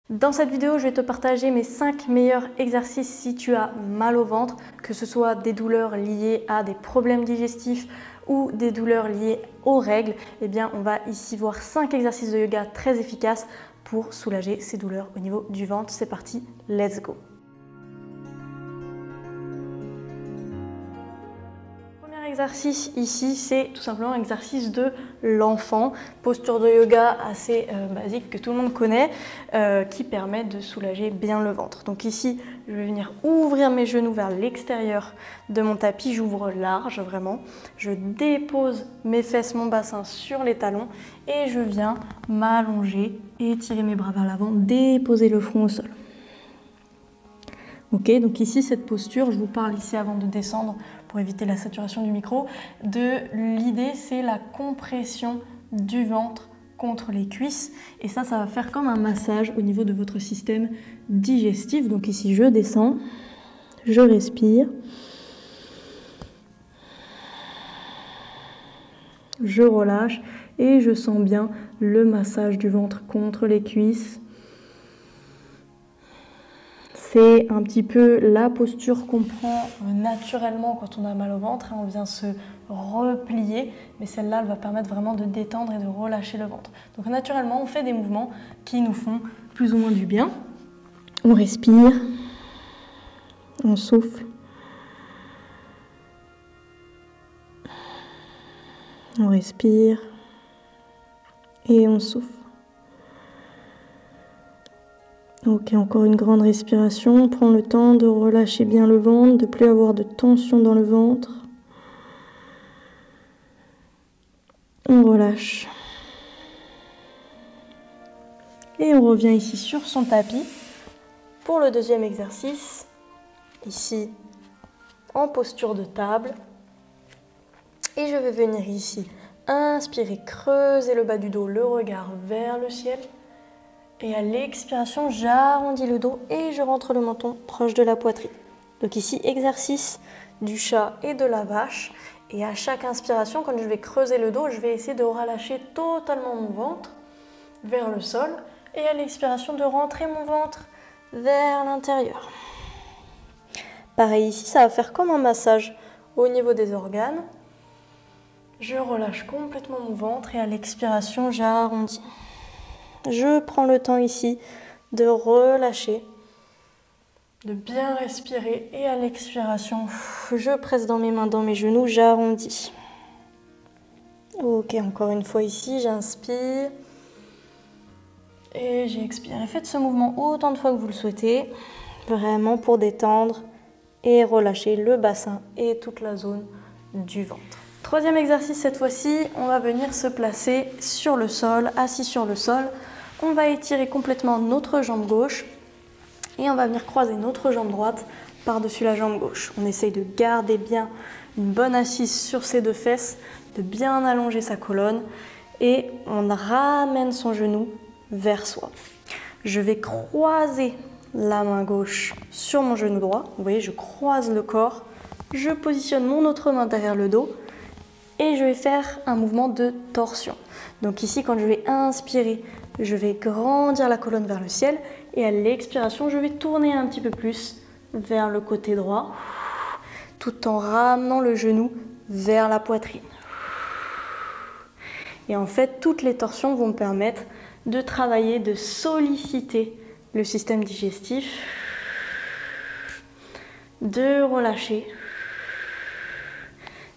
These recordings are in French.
Dans cette vidéo, je vais te partager mes 5 meilleurs exercices si tu as mal au ventre, que ce soit des douleurs liées à des problèmes digestifs ou des douleurs liées aux règles. Eh bien, on va ici voir 5 exercices de yoga très efficaces pour soulager ces douleurs au niveau du ventre. C'est parti, let's go! Exercice ici, c'est tout simplement un exercice de l'enfant, posture de yoga assez basique que tout le monde connaît, qui permet de soulager bien le ventre. Donc ici, je vais venir ouvrir mes genoux vers l'extérieur de mon tapis, j'ouvre large vraiment, je dépose mes fesses, mon bassin sur les talons et je viens m'allonger, étirer mes bras vers l'avant, déposer le front au sol. Ok, donc ici cette posture, je vous parle ici avant de descendre pour éviter la saturation du micro, l'idée c'est la compression du ventre contre les cuisses et ça va faire comme un massage au niveau de votre système digestif. Donc ici je descends, je respire, je relâche et je sens bien le massage du ventre contre les cuisses. C'est un petit peu la posture qu'on prend naturellement quand on a mal au ventre. On vient se replier, mais celle-là, elle va permettre vraiment de détendre et de relâcher le ventre. Donc naturellement, on fait des mouvements qui nous font plus ou moins du bien. On respire, on souffle. On respire et on souffle. Ok, encore une grande respiration. Prends le temps de relâcher bien le ventre, de ne plus avoir de tension dans le ventre. On relâche. Et on revient ici sur son tapis pour le deuxième exercice. Ici, en posture de table. Et je vais venir ici, inspirer, creuser le bas du dos, le regard vers le ciel. Et à l'expiration, j'arrondis le dos et je rentre le menton proche de la poitrine. Donc ici, exercice du chat et de la vache. Et à chaque inspiration, quand je vais creuser le dos, je vais essayer de relâcher totalement mon ventre vers le sol. Et à l'expiration, de rentrer mon ventre vers l'intérieur. Pareil ici, ça va faire comme un massage au niveau des organes. Je relâche complètement mon ventre et à l'expiration, j'arrondis. Je prends le temps ici de relâcher, de bien respirer et à l'expiration, je presse dans mes mains, dans mes genoux, j'arrondis. Ok, encore une fois ici, j'inspire et j'expire. Et faites ce mouvement autant de fois que vous le souhaitez, vraiment pour détendre et relâcher le bassin et toute la zone du ventre. Troisième exercice, cette fois-ci, on va venir se placer sur le sol, assis sur le sol. On va étirer complètement notre jambe gauche et on va venir croiser notre jambe droite par-dessus la jambe gauche. On essaye de garder bien une bonne assise sur ses deux fesses, de bien allonger sa colonne et on ramène son genou vers soi. Je vais croiser la main gauche sur mon genou droit. Vous voyez, je croise le corps, je positionne mon autre main derrière le dos et je vais faire un mouvement de torsion. Donc ici, quand je vais inspirer, je vais grandir la colonne vers le ciel et à l'expiration, je vais tourner un petit peu plus vers le côté droit tout en ramenant le genou vers la poitrine. Et en fait, toutes les torsions vont me permettre de travailler, de solliciter le système digestif, de relâcher.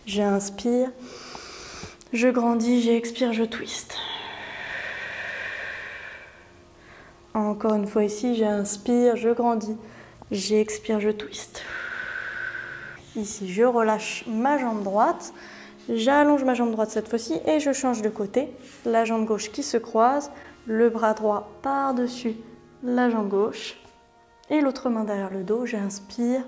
J'inspire, je grandis, j'expire, je twiste. Encore une fois ici, j'inspire, je grandis, j'expire, je twiste. Ici, je relâche ma jambe droite, j'allonge ma jambe droite cette fois-ci et je change de côté. La jambe gauche qui se croise, le bras droit par-dessus la jambe gauche et l'autre main derrière le dos, j'inspire.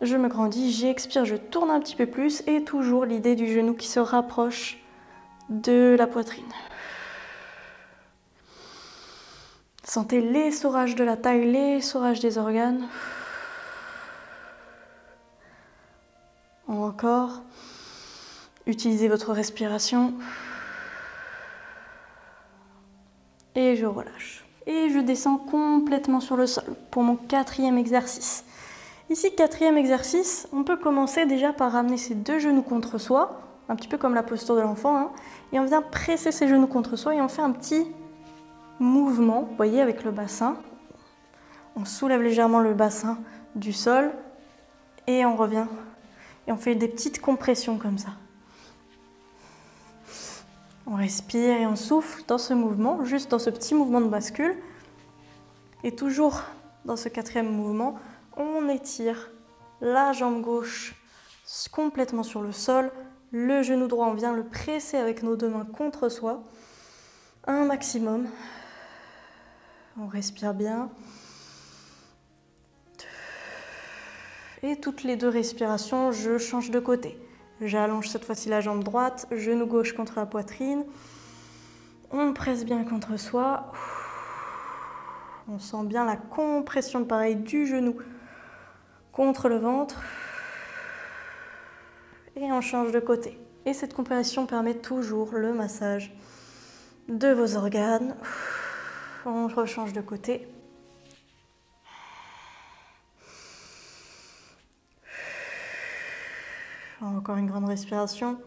Je me grandis, j'expire, je tourne un petit peu plus et toujours l'idée du genou qui se rapproche de la poitrine. Sentez l'essorage de la taille, l'essorage des organes. Encore. Utilisez votre respiration. Et je relâche. et je descends complètement sur le sol pour mon 4e exercice. Ici, 4e exercice, on peut commencer déjà par ramener ses 2 genoux contre soi, un petit peu comme la posture de l'enfant, hein, et on vient presser ses genoux contre soi et on fait un petit mouvement, vous voyez, avec le bassin. On soulève légèrement le bassin du sol et on revient et on fait des petites compressions comme ça. On respire et on souffle dans ce mouvement, juste dans ce petit mouvement de bascule. Et toujours dans ce 4e mouvement, on étire la jambe gauche complètement sur le sol. Le genou droit, on vient le presser avec nos 2 mains contre soi. Un maximum. On respire bien. Et toutes les 2 respirations, je change de côté. J'allonge cette fois-ci la jambe droite, genou gauche contre la poitrine. On presse bien contre soi. On sent bien la compression, pareil, du genou contre le ventre. Et on change de côté. Et cette compression permet toujours le massage de vos organes. On rechange de côté. Encore une grande respiration.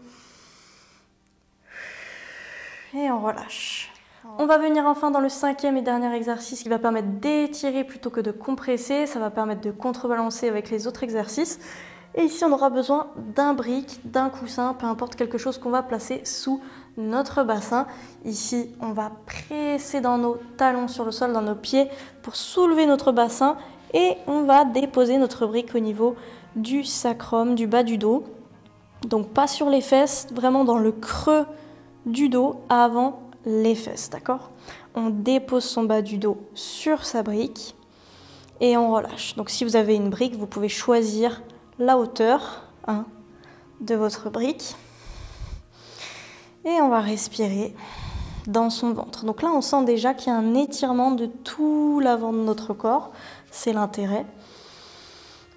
Et on relâche. On va venir enfin dans le 5e et dernier exercice qui va permettre d'étirer plutôt que de compresser. Ça va permettre de contrebalancer avec les autres exercices. Et ici, on aura besoin d'un brick, d'un coussin, peu importe, quelque chose qu'on va placer sous notre bassin. Ici, on va presser dans nos talons sur le sol, dans nos pieds, pour soulever notre bassin. Et on va déposer notre brick au niveau du sacrum, du bas du dos. Donc pas sur les fesses, vraiment dans le creux du dos avant les fesses, d'accord? On dépose son bas du dos sur sa brique et on relâche. Donc si vous avez une brique, vous pouvez choisir la hauteur de votre brique. Et on va respirer dans son ventre. Donc là, on sent déjà qu'il y a un étirement de tout l'avant de notre corps. C'est l'intérêt.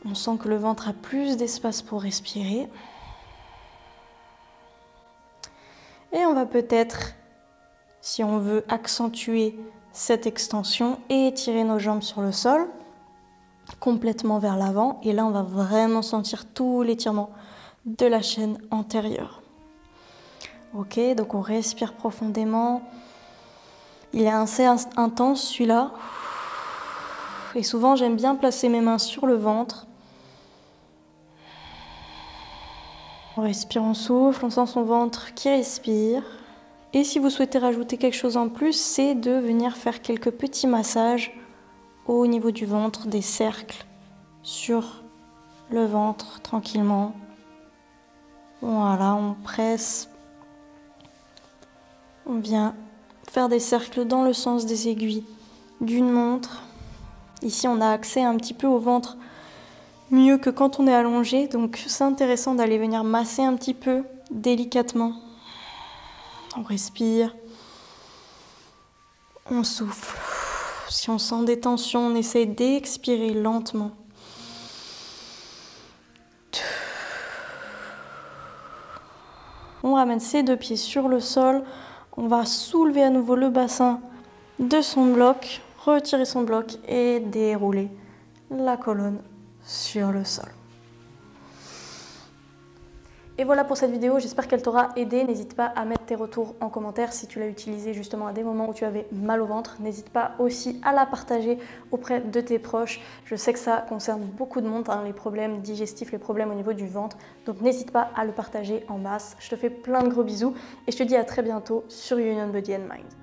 On sent que le ventre a plus d'espace pour respirer. Et on va peut-être, si on veut, accentuer cette extension et étirer nos jambes sur le sol, complètement vers l'avant. Et là, on va vraiment sentir tout l'étirement de la chaîne antérieure. Ok, donc on respire profondément. Il est assez intense celui-là. Et souvent, j'aime bien placer mes mains sur le ventre. On respire, on souffle, on sent son ventre qui respire. Et si vous souhaitez rajouter quelque chose en plus, c'est de venir faire quelques petits massages au niveau du ventre, des cercles sur le ventre tranquillement. Voilà, on presse. On vient faire des cercles dans le sens des aiguilles d'une montre. Ici, on a accès un petit peu au ventre mieux que quand on est allongé, donc c'est intéressant d'aller venir masser un petit peu délicatement. On respire, on souffle. Si on sent des tensions, on essaie d'expirer lentement. On ramène ses 2 pieds sur le sol, on va soulever à nouveau le bassin de son bloc, retirer son bloc et dérouler la colonne sur le sol. Et voilà pour cette vidéo, j'espère qu'elle t'aura aidé. N'hésite pas à mettre tes retours en commentaire si tu l'as utilisé justement à des moments où tu avais mal au ventre. N'hésite pas aussi à la partager auprès de tes proches. Je sais que ça concerne beaucoup de monde, les problèmes digestifs, les problèmes au niveau du ventre. Donc n'hésite pas à le partager en masse. Je te fais plein de gros bisous et je te dis à très bientôt sur Union Body and Mind.